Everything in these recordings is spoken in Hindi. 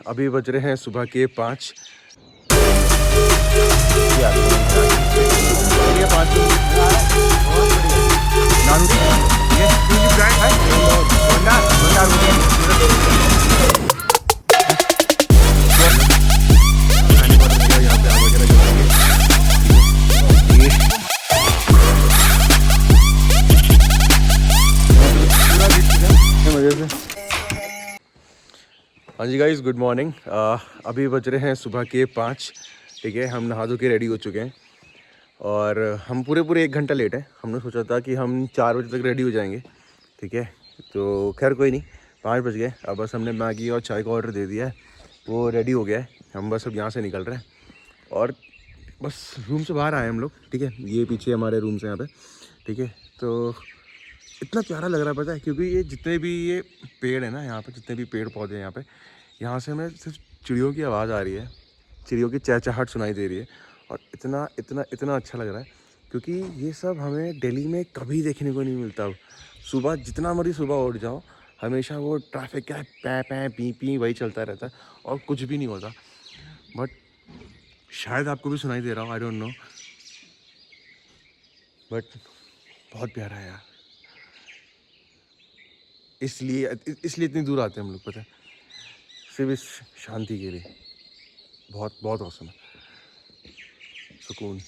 अभी बज रहे हैं सुबह के 5। हाँ जी गाइस, गुड मॉर्निंग। अभी बज रहे हैं सुबह के 5। ठीक है, हम नहा धो के रेडी हो चुके हैं और हम पूरे 1 घंटा लेट हैं। हमने सोचा था कि हम 4 बजे तक रेडी हो जाएंगे। ठीक है, तो खैर कोई नहीं, 5 बज गए। अब बस हमने मैगी और चाय का ऑर्डर दे दिया है, वो रेडी हो गया है। हम बस अब यहाँ से निकल रहे हैं और बस रूम से बाहर आए हम लोग। ठीक है, ये पीछे हमारे रूम से यहाँ पे। ठीक है, तो इतना प्यारा लग रहा है, पता है, क्योंकि ये जितने भी ये पेड़ है ना यहाँ पे, जितने भी पेड़ पौधे हैं यहाँ से हमें सिर्फ चिड़ियों की आवाज़ आ रही है, चिड़ियों की चहचहाहट सुनाई दे रही है और इतना इतना इतना अच्छा लग रहा है, क्योंकि ये सब हमें दिल्ली में कभी देखने को नहीं मिलता। सुबह जितना मर्जी सुबह उठ जाओ, हमेशा वो ट्रैफिक का पै पै पी पी वही चलता रहता है और कुछ भी नहीं होता। बट शायद आपको भी सुनाई दे रहा हो, आई डोंट नो, बट बहुत प्यारा है यार। इसलिए इतनी दूर आते हैं हम लोग, पता है, सिर्फ इस शांति के लिए। बहुत बहुत औसम है, सुकून।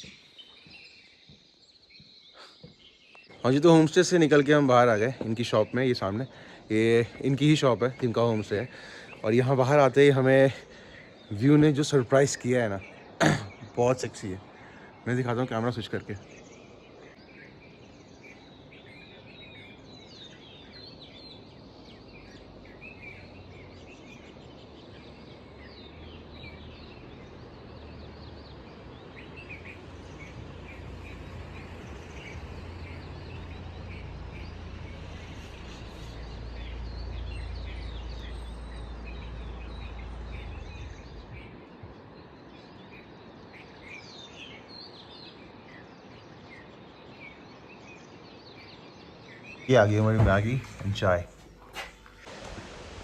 हाँ जी, तो होम स्टे से निकल के हम बाहर आ गए इनकी शॉप में। ये सामने ये इनकी ही शॉप है, इनका होम स्टे है। और यहाँ बाहर आते ही हमें व्यू ने जो सरप्राइज़ किया है ना बहुत सेक्सी है। मैं दिखाता हूँ कैमरा स्विच करके। ये आ गई हमारी मैगी एंड चाय।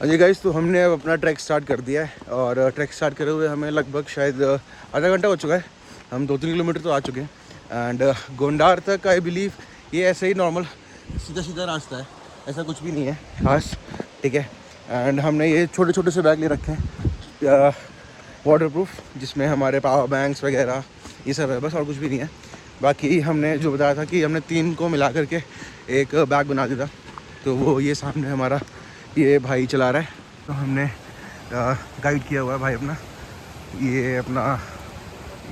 हाँ जी गाइस, तो हमने अब अपना ट्रैक स्टार्ट कर दिया है और ट्रैक स्टार्ट करे हुए हमें लगभग शायद आधा घंटा हो चुका है। हम 2-3 किलोमीटर तो आ चुके हैं एंड गोंडार तक आई बिलीव ये ऐसे ही नॉर्मल सीधा सीधा रास्ता है, ऐसा कुछ भी नहीं है खास। ठीक है, एंड हमने ये छोटे छोटे से बैग ले रखे हैं वाटरप्रूफ, जिसमें हमारे पावर बैंक्स वगैरह ये सब है, बस और कुछ भी नहीं है। बाकी हमने जो बताया था कि हमने 3 को मिला करके एक बैग बना दिया था, तो वो ये सामने हमारा ये भाई चला रहा है। तो हमने गाइड किया हुआ है भाई अपना,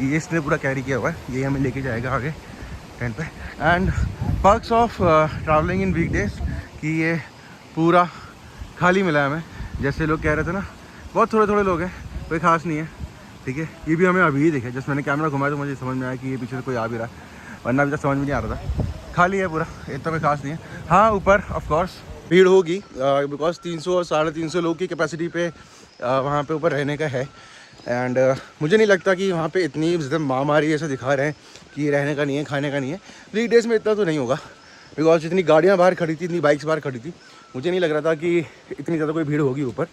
ये इसने पूरा कैरी किया हुआ है, ये हमें लेके जाएगा आगे टेंट पे। And perks of travelling in weekdays कि ये पूरा खाली मिला है हमें। जैसे लोग कह रहे थे ना, बहुत थोड़े लोग हैं, कोई ख़ास नहीं है। ठीक है, ये भी हमें अभी ही दिखे, जैसे मैंने कैमरा घुमाया तो मुझे समझ में आया कि ये पीछे से कोई आ भी रहा है, वरना अभी तक समझ में नहीं आ रहा था। खाली है पूरा, इतना कोई खास नहीं है। हाँ, ऊपर ऑफ कोर्स भीड़ होगी बिकॉज 300 और 350 लोग की कैपेसिटी पे वहाँ पे ऊपर रहने का है। एंड मुझे नहीं लगता कि वहाँ पे इतनी ज़्यादा महामारी ऐसा दिखा रहे हैं कि रहने का नहीं है, खाने का नहीं है। वीकडेज में इतना तो नहीं होगा, बिकॉज जितनी गाड़ियाँ बाहर खड़ी थी, इतनी बाइक्स बाहर खड़ी थी, मुझे नहीं लग रहा था कि इतनी ज़्यादा कोई भीड़ होगी ऊपर।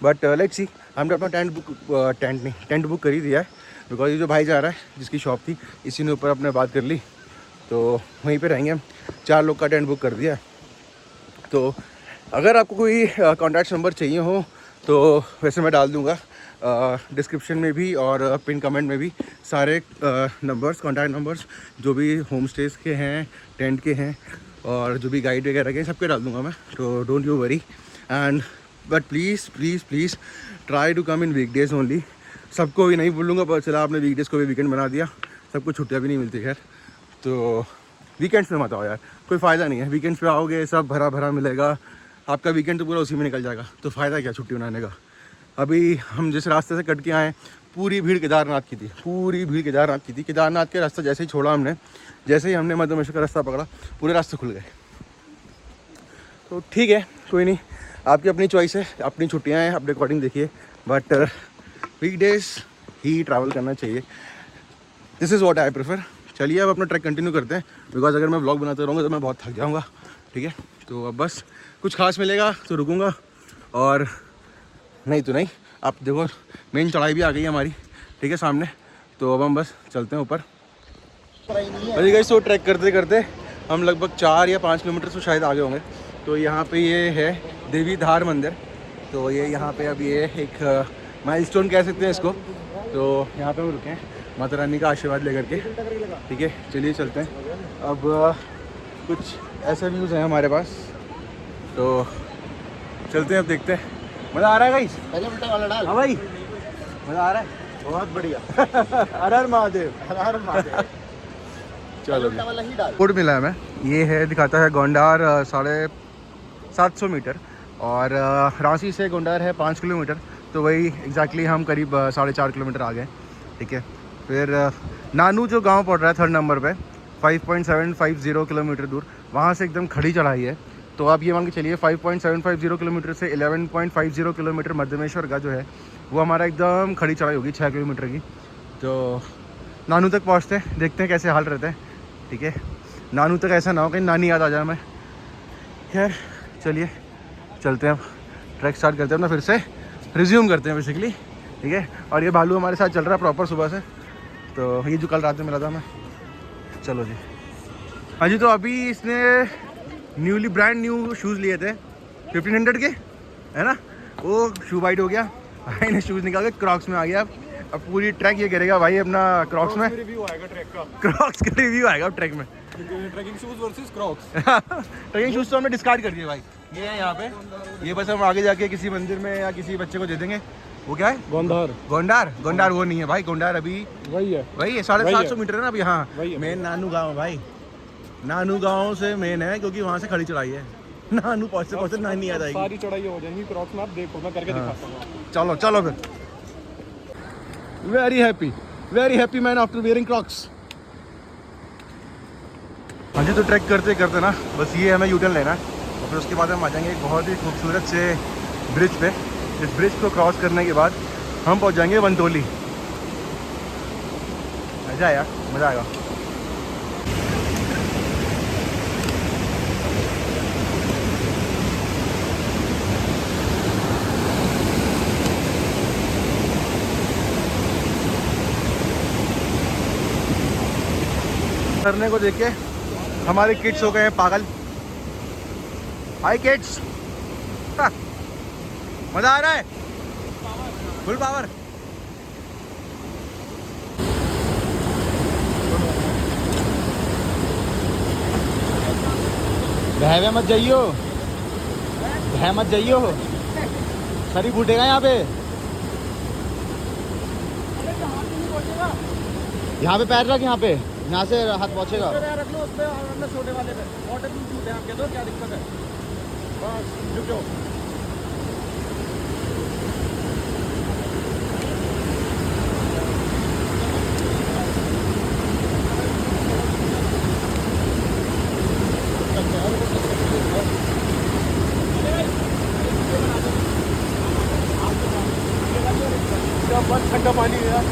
बट लेट्स सी, हमने अपना टेंट बुक कर ही दिया है, बिकॉज ये जो भाई जा रहा है जिसकी शॉप थी, इसी ने ऊपर अपने बात कर ली, तो वहीं पे रहेंगे हम। 4 लोग का टेंट बुक कर दिया है। तो अगर आपको कोई कॉन्टैक्ट नंबर चाहिए हो तो वैसे मैं डाल दूँगा डिस्क्रिप्शन में भी और पिन कमेंट में भी सारे नंबर्स, कॉन्टैक्ट नंबर्स जो भी होम स्टेज़ के हैं, टेंट के हैं और जो भी गाइड वगैरह के, सबके डाल दूँगा मैं। तो don't you worry and but please try to come in weekdays only. सबको भी नहीं बोलूँगा, पर चला आपने वीकडेज को भी वीकेंड बना दिया, सबको छुट्टियाँ भी नहीं मिलती खैर। तो वीकेंड्स में मत आओ यार, कोई फ़ायदा नहीं है। वीकेंड्स पे आओगे सब भरा भरा मिलेगा, आपका वीकेंड तो पूरा उसी में निकल जाएगा, तो फ़ायदा क्या छुट्टी मनाने का। अभी हम जिस रास्ते से कट के आए, पूरी भीड़ केदारनाथ की थी। केदारनाथ के रास्ता जैसे ही छोड़ा हमने, जैसे ही हमने मध्य का रास्ता पकड़ा, पूरे रास्ते खुल गए। तो ठीक है, कोई नहीं, आपकी अपनी चॉइस है, अपनी छुट्टियाँ हैं, अपने अकॉर्डिंग देखिए। बट वीकडेज ही ट्रैवल करना चाहिए, this is what I prefer. चलिए अब अपना ट्रैक कंटिन्यू करते हैं, बिकॉज अगर मैं व्लॉग बनाते रहूँगा तो मैं बहुत थक जाऊँगा। ठीक है, तो अब बस कुछ खास मिलेगा तो रुकूँगा, और नहीं तो नहीं, आप देखो मेन चढ़ाई भी आ गई है हमारी, ठीक है सामने। तो अब हम बस चलते हैं ऊपर। अरे गाइस तो ट्रैक करते करते हम लगभग 4 या 5 किलोमीटर से शायद आगे होंगे। तो यहाँ पे ये है देवी धार मंदिर। तो ये यहाँ पे अब ये एक माइलस्टोन कह सकते हैं इसको। तो यहाँ पे हम रुके हैं माता रानी का आशीर्वाद लेकर के, ठीक है। चलिए चलते हैं। अब कुछ ऐसे व्यूज़ हैं हमारे पास, तो चलते हैं अब देखते हैं। मज़ा आ रहा है गाइस? हाँ भाई मज़ा आ रहा है, बहुत बढ़िया। हर हर महादेव, हर हर महादेव। चलो कोड मिला है हमें, ये है दिखाता है गोंडार 750 मीटर और रांची से गोंडार है 5 किलोमीटर। तो वही एग्जैक्टली हम करीब 4.5 किलोमीटर आ गए, ठीक है। फिर नानू जो गांव पड़ रहा है 3rd नंबर पे 5.750 किलोमीटर दूर, वहाँ से एकदम खड़ी चढ़ाई है। तो आप ये मान के चलिए 5.750 किलोमीटर से 11.50 किलोमीटर मध्यमेश्वर का जो है वो हमारा एकदम खड़ी चढ़ाई होगी 6 किलोमीटर की। तो नानू तक पहुँचते हैं, देखते हैं कैसे हाल रहते हैं, ठीक है। नानू तक ऐसा ना हो कहीं नानी याद आ जाए हमें। खैर चलिए चलते हैं, अब ट्रैक स्टार्ट करते हैं अपना, फिर से रिज्यूम करते हैं बेसिकली, ठीक है। और ये भालू हमारे साथ चल रहा है प्रॉपर सुबह से, तो ये जो कल रात में मिला था हमें। चलो जी। हाँ जी, तो अभी इसने न्यूली ब्रांड न्यू शूज़ लिए थे 1500 के, है ना। वो शू वाइट हो गया, भाई ने शूज़ निकाल के क्रॉक्स में आ गया। अब पूरी ट्रैक ये करेगा भाई अपना क्रॉक्स में। रिव्यू आएगा ट्रैक का, क्रॉक्स का रिव्यू आएगा ट्रैक में। Trekking shoes versus crocs. Trekking shoes तो हमने डिस्कार्ड कर दिए भाई, ये है यहाँ पे। ये बस हम आगे जाके किसी मंदिर में या किसी बच्चे को दे देंगे। वो क्या है? गोंडार। गोंडार, गोंडार वो नहीं है भाई, गोंडार अभी वही है 750 मीटर है ना अभी। हाँ मेन नानू गाँव है भाई, नानू गाँव से मेन है क्योंकि वहाँ से खड़ी चढ़ाई है। नानू पहुँचते नानी याद आएगी। सारी चढ़ाई हो जाएंगी क्रॉक्स में, आप देखो मैं करके दिखाता हूँ। चलो चलो फिर। Very happy man after wearing Crocs. हाँ जी, तो ट्रैक करते करते ना बस ये हमें यूटर्न लेना है और फिर उसके बाद हम आ जाएंगे एक बहुत ही खूबसूरत से ब्रिज पे। इस ब्रिज को क्रॉस करने के बाद हम पहुंच जाएंगे वनटोली। मज़ा आया, मज़ा आएगा। करने को देख के हमारे किड्स हो गए हैं पागल। हाय किड्स, मजा आ रहा है, फुल पावर। बहवे मत जाइयो, बह मत जाइयो, शरीर फूटेगा यहाँ पे। यहाँ पे पैर रख, यहाँ पे, यहाँ से हाथ पहुँचेगा। रख लो उस पे, छोटे वाले पे वाटर प्रूफ है आपके, तो क्या दिक्कत है? बस झुक जाओ। बहुत ठंडा पानी है यार।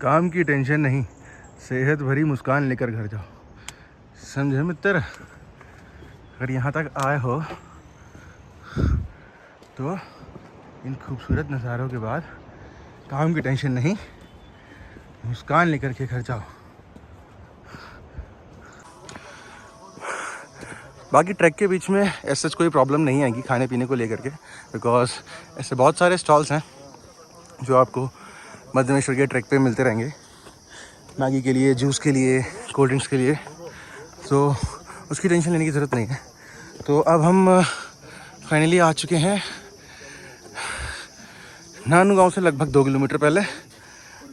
काम की टेंशन नहीं, सेहत भरी मुस्कान लेकर घर जाओ, समझे मित्र। अगर यहाँ तक आए हो तो इन खूबसूरत नज़ारों के बाद काम की टेंशन नहीं, मुस्कान लेकर के घर जाओ। बाकी ट्रैक के बीच में ऐसा कोई प्रॉब्लम नहीं आएगी खाने पीने को लेकर के, बिकॉज ऐसे बहुत सारे स्टॉल्स हैं जो आपको मध्यमेश्वर के ट्रैक पे मिलते रहेंगे, मैगी के लिए, जूस के लिए, कोल्ड ड्रिंक्स के लिए। तो उसकी टेंशन लेने की ज़रूरत नहीं है। तो अब हम फाइनली आ चुके हैं नानू गांव से लगभग 2 किलोमीटर पहले,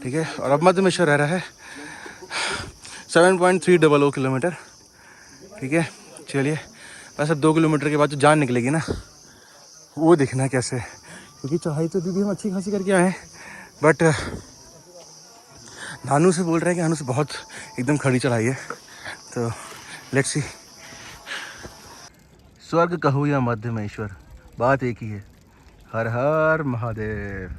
ठीक है। और अब मध्यमेश्वर रह रहा है 7.300 किलोमीटर, ठीक है। चलिए, बस अब 2 किलोमीटर के बाद जो जान निकलेगी ना वो देखना कैसे, क्योंकि चढ़ाई तो अभी भी हम अच्छी खासी करके आए हैं, बट नानू से बोल रहे हैं कि नानू से बहुत एकदम खड़ी चढ़ाई है, तो लेट्स सी। स्वर्ग कहूँ या मध्यमेश्वर, बात एक ही है, हर हर महादेव।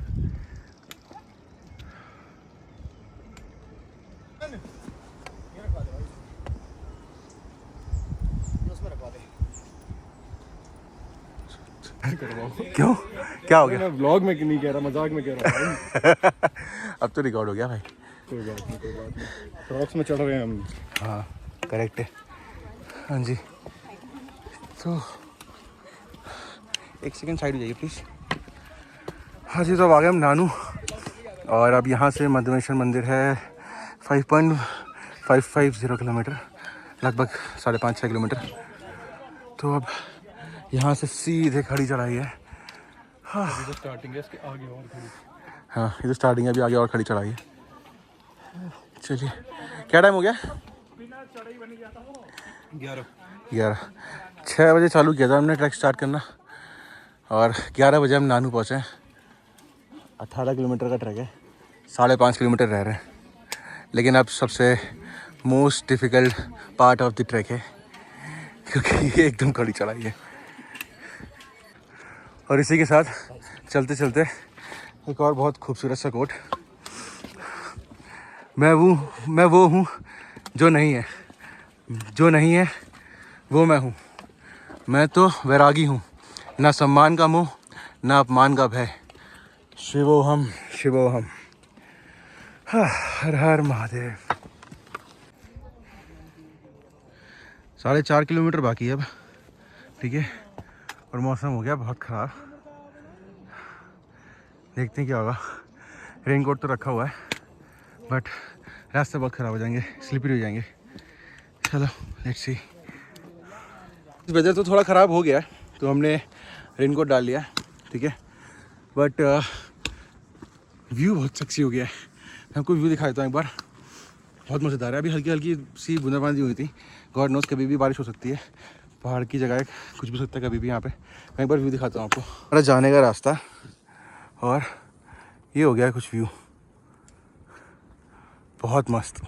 क्यों, क्या हो गया? मैं व्लॉग में नहीं कह रहा, मजाक में कह रहा हूँ। अब तो रिकॉर्ड हो गया भाई। कोई बात नहीं, कोई बात नहीं। क्रॉक्स में चढ़ रहे हैं हम। हाँ करेक्ट है। हाँ जी, तो एक सेकंड साइड हो जाइए प्लीज़। हाँ जी, तो अब आ गए हम नानू, और अब यहाँ से मध्यमेश्वर मंदिर है 5.550 किलोमीटर, लगभग 5.5-6 किलोमीटर। तो अब यहाँ से सीधे खड़ी चढ़ाई है। हाँ तो स्टार्टिंग है, इसके आगे और खड़ी। हाँ, ये तो स्टार्टिंग है, अभी आगे और खड़ी चढ़ाई है। चलिए, क्या टाइम हो गया? 11। 6 बजे चालू किया था हमने ट्रैक स्टार्ट करना, और 11 बजे हम नानू पहुँचे। 18 किलोमीटर का ट्रैक है, 5.5 किलोमीटर रह रहे हैं, लेकिन अब सबसे most difficult part of the track है, क्योंकि ये एकदम खड़ी चढ़ाई है। और इसी के साथ चलते चलते एक और बहुत खूबसूरत सा कोट, मैं वो हूँ जो नहीं है, जो नहीं है वो मैं हूँ, मैं तो वैरागी हूँ, ना सम्मान का मोह ना अपमान का भय, शिवोहम शिवोहम, हर हर महादेव। 4.5 किलोमीटर बाकी है अब, ठीक है। और मौसम हो गया बहुत ख़राब, देखते हैं क्या होगा। रेनकोट तो रखा हुआ है, बट रास्ते बहुत ख़राब हो जाएंगे, स्लिपरी हो जाएंगे। चलो लेट्स सी। वेदर तो थोड़ा ख़राब हो गया है, तो हमने रेनकोट डाल लिया, ठीक है। बट व्यू बहुत सेक्सी हो गया है। मैं आपको व्यू दिखा देता हूँ एक बार, बहुत मज़ेदार है। अभी हल्की हल्की सी बूंदाबांदी हुई थी, गॉड नोज़ कभी भी बारिश हो सकती है, पहाड़ की जगह है, कुछ भी सकता है कभी भी यहाँ पे। मैं एक बार व्यू दिखाता हूँ आपको, हमारा जाने का रास्ता, और ये हो गया है कुछ व्यू, बहुत मस्त।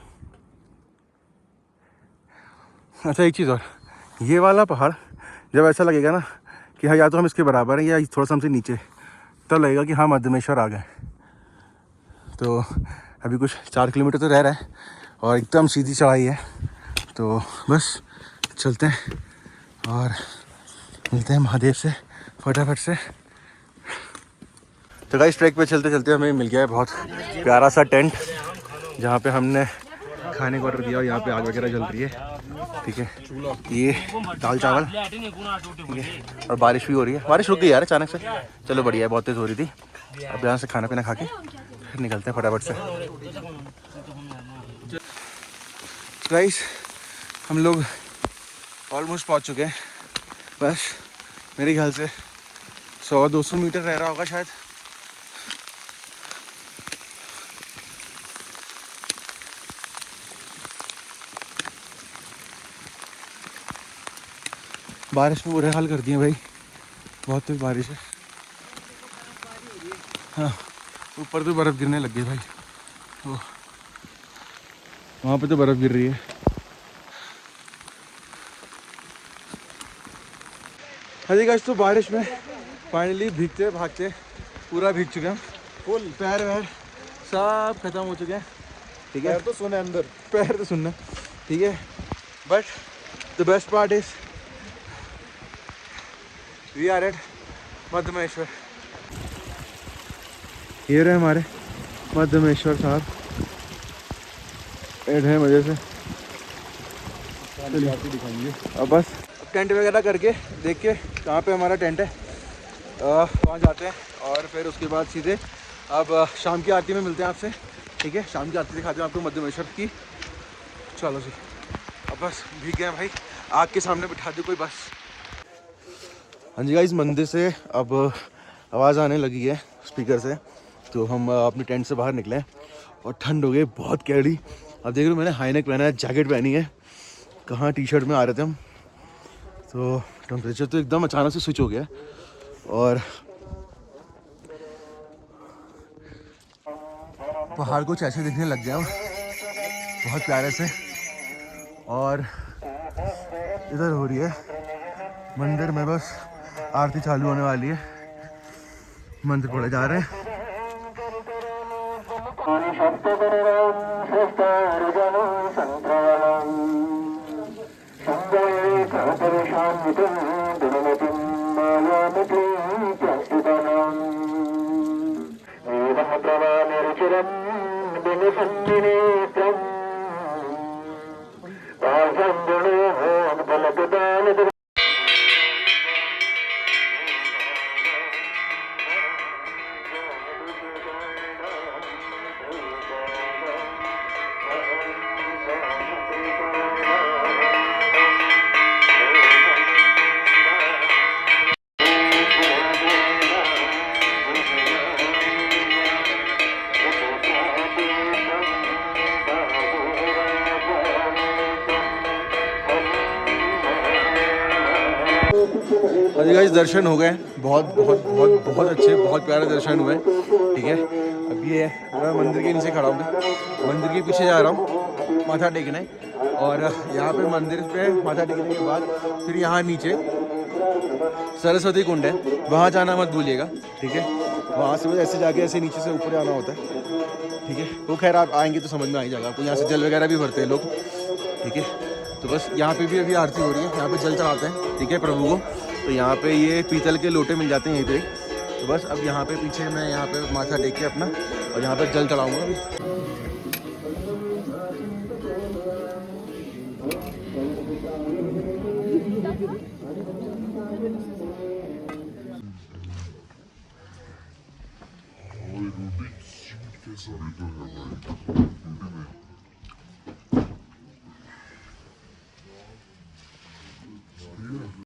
अच्छा एक चीज़ और, ये वाला पहाड़ जब ऐसा लगेगा ना कि हाँ या तो हम इसके बराबर हैं या थोड़ा सा हमसे नीचे, तब लगेगा कि हाँ मध्यमेश्वर आ गए। तो अभी कुछ 4 किलोमीटर तो रह रहा है, और एकदम सीधी चढ़ाई है, तो बस चलते हैं और मिलते हैं महादेव से फटाफट से। तो गाइस, ट्रैक पे चलते चलते हमें मिल गया है बहुत प्यारा सा टेंट, जहाँ पे हमने खाने का ऑर्डर दिया, और यहाँ पे आग वगैरह जल रही है, ठीक है। ये दाल चावल, ठीक है, और बारिश भी हो रही है। बारिश रुक गई यार अचानक से, चलो बढ़िया है, बहुत तेज़ हो रही थी। अब यहाँ से खाना पीना खा के फिर निकलते हैं फटाफट से। गाइस, हम लोग ऑलमोस्ट पहुँच चुके हैं, बस मेरे ख्याल से 100-200 मीटर रह रहा होगा शायद। बारिश में बुरे हाल कर दिए भाई, बहुत तेज बारिश है। हाँ, ऊपर तो बर्फ़ गिरने लग गई भाई, तो वहाँ पे तो बर्फ़ गिर रही है। हाँ जी गाइस, तो बारिश में फाइनली भीगते भागते पूरा भीग चुके हैं, फुल पैर वैर सब खत्म हो चुके हैं, ठीक है। पैर तो सुने अंदर, पैर तो सुनना, ठीक है। But the best part is we are at Madhyamaheshwar. ये रहे हमारे मध्यमेश्वर साहब, बैठे हैं मज़े से। चलिए दिखाएंगे अब बस टेंट वगैरह करके देख के कहाँ पे हमारा टेंट है वहाँ जाते हैं, और फिर उसके बाद सीधे अब शाम की आरती में मिलते हैं आपसे, ठीक है। शाम की आरती दिखाते हैं आपको मध्यमेश्वर की। चलो जी, अब बस भीग गए भाई, आग के सामने बिठा दो कोई बस। हाँ जी गाइस, मंदिर से अब आवाज़ आने लगी है स्पीकर से, तो हम अपने टेंट से बाहर निकले और ठंड हो गई बहुत कैडी। अब देख रहे हो मैंने हाई नेक पहना है, जैकेट पहनी है, कहाँ टी शर्ट में आ रहे थे हम, तो टेम्परेचर तो एकदम अचानक से स्विच हो गया। और पहाड़ कुछ ऐसे दिखने लग गया बहुत प्यारे से। और इधर हो रही है मंदिर में, बस आरती चालू होने वाली है, मंत्र पढ़े जा रहे हैं। गाइस दर्शन हो गए, बहुत बहुत बहुत बहुत अच्छे, बहुत प्यारे दर्शन हुए। ठीक है, अब ये मैं मंदिर के नीचे खड़ा हूँ, मंदिर के पीछे जा रहा हूँ माथा टेकने। और यहाँ पे मंदिर पे माथा टेकने के बाद फिर यहाँ नीचे सरस्वती कुंड है, वहाँ जाना मत भूलिएगा। ठीक है, वहाँ से ऐसे जाके ऐसे नीचे से ऊपर आना होता है। ठीक है, वो खैर आप आएंगे तो समझ में आ ही जाएगा आपको। यहाँ से जल वगैरह भी भरते हैं लोग। ठीक है, तो बस यहाँ पे भी अभी आरती हो रही है, यहाँ पे जल चढ़ाते हैं। ठीक है, प्रभु को। तो यहाँ पे ये पीतल के लोटे मिल जाते हैं यहीं पे। तो बस अब यहाँ पे पीछे मैं यहाँ पे माथा टेक के अपना और यहाँ पे जल चढ़ाऊँगा अभी। Ai, não tem 5 que essa vida é, velho.